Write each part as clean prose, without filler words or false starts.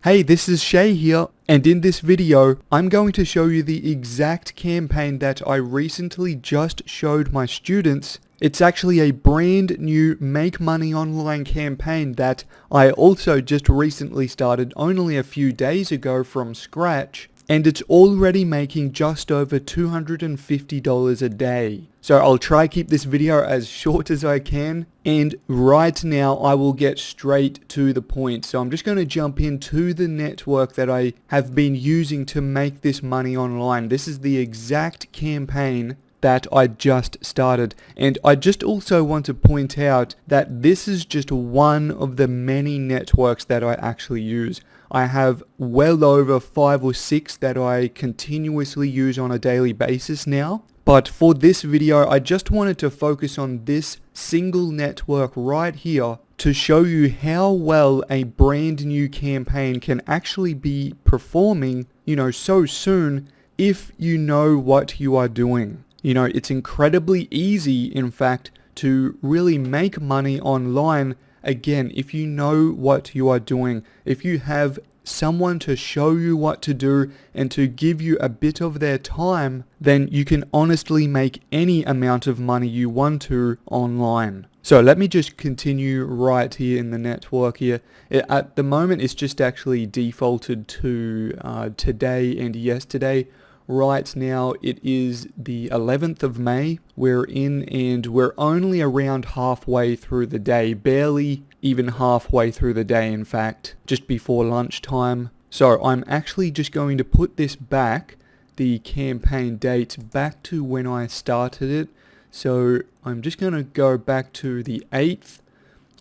Hey, this is Shay here, and in this video, I'm going to show you the exact campaign that I recently just showed my students. It's actually a brand new Make Money Online campaign that I also just recently started only a few days ago from scratch, and it's already making just over $250 a day. So I'll try keep this video as short as I can, and right now I will get straight to the point. So I'm just going to jump into the network that I have been using to make this money online. This is the exact campaign that I just started, and I just also want to point out that this is just one of the many networks that I actually use. I have well over 5 or 6 that I continuously use on a daily basis now. But for this video, I just wanted to focus on this single network right here to show you how well a brand new campaign can actually be performing, so soon if you know what you are doing. It's incredibly easy, in fact, to really make money online, again, if you know what you are doing. If you have someone to show you what to do and to give you a bit of their time, then you can honestly make any amount of money you want to online. So let me just continue right here in the network here. At the moment, it's just actually defaulted to today and yesterday. Right now it is the 11th of May we're in, and we're only around halfway through the day, barely even halfway through the day, in fact, just before lunchtime. So I'm actually just going to put this back, the campaign date, back to when I started it. So I'm just going to go back to the 8th.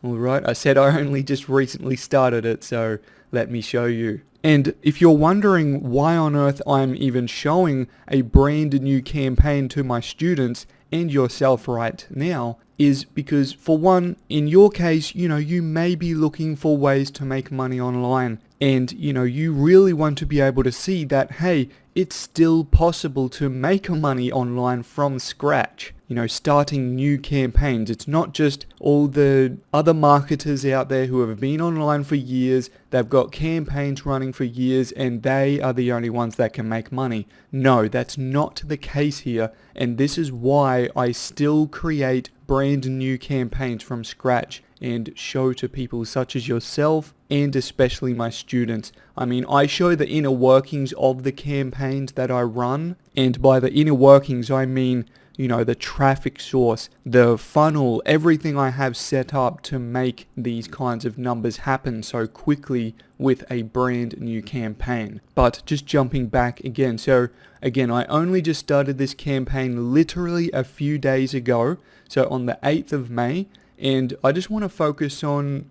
Alright, I said I only just recently started it, so let me show you. And if you're wondering why on earth I'm even showing a brand new campaign to my students and yourself right now, is because, for one, in your case, you may be looking for ways to make money online, and you really want to be able to see that, hey, it's still possible to make money online from scratch. Starting new campaigns. It's not just all the other marketers out there who have been online for years, they've got campaigns running for years, and they are the only ones that can make money. No, that's not the case here, and this is why I still create brand new campaigns from scratch and show to people such as yourself, and especially my students. I show the inner workings of the campaigns that I run, and by the inner workings I mean the traffic source, the funnel, everything I have set up to make these kinds of numbers happen so quickly with a brand new campaign. But just jumping back again, so again, I only just started this campaign literally a few days ago, so on the 8th of May, and I just want to focus on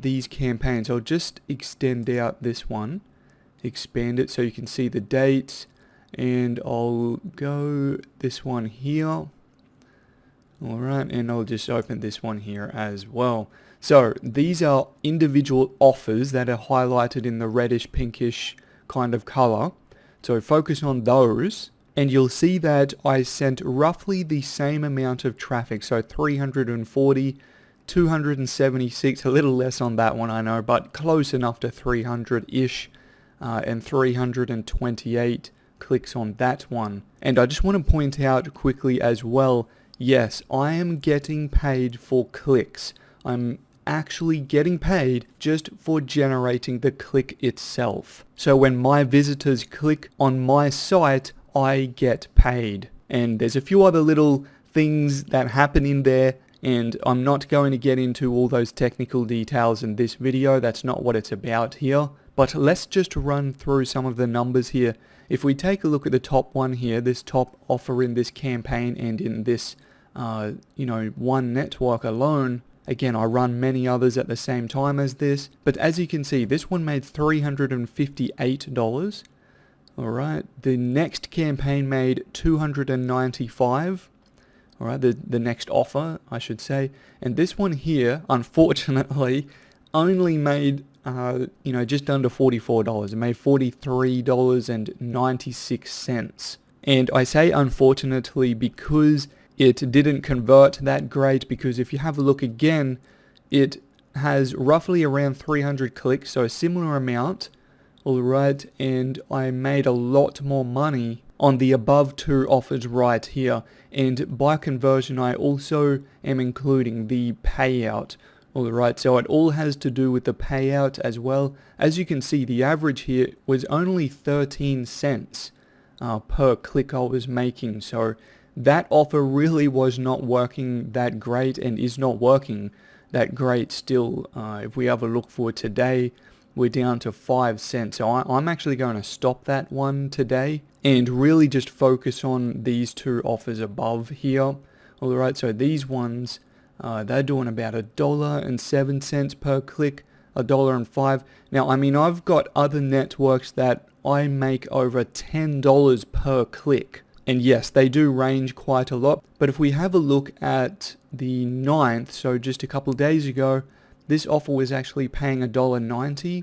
these campaigns. I'll just extend out this one, expand it so you can see the dates, and I'll go this one here. Alright, and I'll just open this one here as well. So these are individual offers that are highlighted in the reddish pinkish kind of color. So focus on those, and you'll see that I sent roughly the same amount of traffic. So 340, 276, a little less on that one I know, but close enough to 300-ish, and 328 clicks on that one. And I just want to point out quickly as well, yes, I am getting paid for clicks. I'm actually getting paid just for generating the click itself. So when my visitors click on my site, I get paid. And there's a few other little things that happen in there, and I'm not going to get into all those technical details in this video. That's not what it's about here. But let's just run through some of the numbers here. If we take a look at the top one here, this top offer in this campaign and in this, one network alone, again, I run many others at the same time as this, but as you can see, this one made $358. Alright, the next campaign made $295. Alright, the next offer, I should say, and this one here, unfortunately, only made just under $44. It made $43.96. And I say unfortunately because it didn't convert that great, because if you have a look again, it has roughly around 300 clicks, so a similar amount. Alright, and I made a lot more money on the above two offers right here. And by conversion, I also am including the payout. Alright, so it all has to do with the payout as well. As you can see, the average here was only 13 cents per click I was making. So that offer really was not working that great and is not working that great still. If we have a look for today, we're down to 5 cents. So I'm actually going to stop that one today and really just focus on these two offers above here. Alright, so these ones, they're doing about $1.07 per click, $1.05. Now, I mean, I've got other networks that I make over $10 per click. And yes, they do range quite a lot. But if we have a look at the 9th, so just a couple days ago, this offer was actually paying $1.90.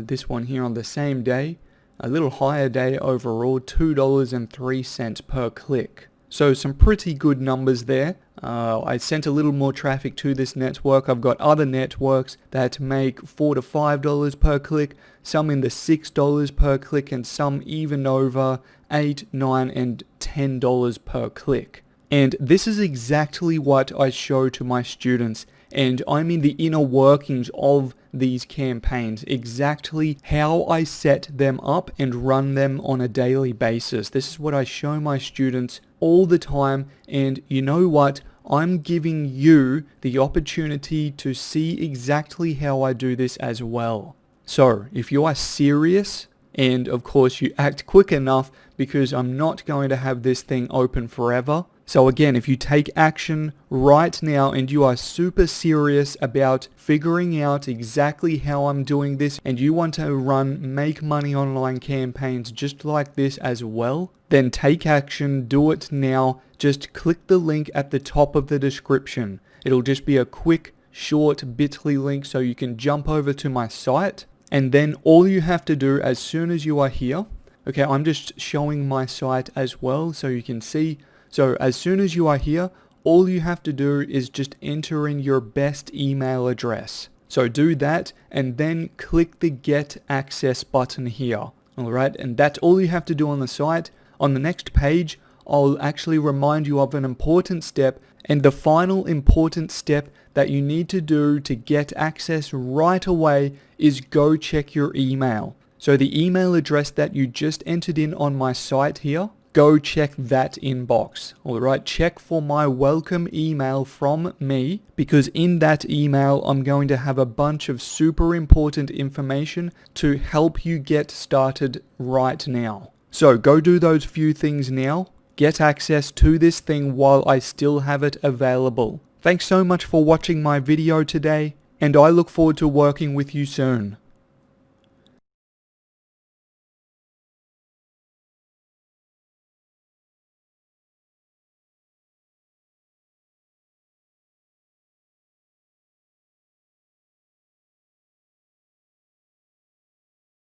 This one here on the same day, a little higher day overall, $2.03 per click. So some pretty good numbers there. I sent a little more traffic to this network. I've got other networks that make $4 to $5 per click, some in the $6 per click, and some even over $8, $9, and $10 per click. And this is exactly what I show to my students. And I'm in the inner workings of these campaigns, exactly how I set them up and run them on a daily basis. This is what I show my students all the time. And you know what? I'm giving you the opportunity to see exactly how I do this as well. So if you are serious, and of course you act quick enough, because I'm not going to have this thing open forever. So again, if you take action right now and you are super serious about figuring out exactly how I'm doing this, and you want to run make money online campaigns just like this as well, then take action, do it now. Just click the link at the top of the description. It'll just be a quick, short bit.ly link so you can jump over to my site. And then all you have to do as soon as you are here, okay, I'm just showing my site as well so you can see. So as soon as you are here, all you have to do is just enter in your best email address. So do that and then click the Get Access button here. Alright, and that's all you have to do on the site. On the next page, I'll actually remind you of an important step, and the final important step that you need to do to get access right away is go check your email. So the email address that you just entered in on my site here, go check that inbox. Alright, check for my welcome email from me, because in that email I'm going to have a bunch of super important information to help you get started right now. So go do those few things now. Get access to this thing while I still have it available. Thanks so much for watching my video today, and I look forward to working with you soon.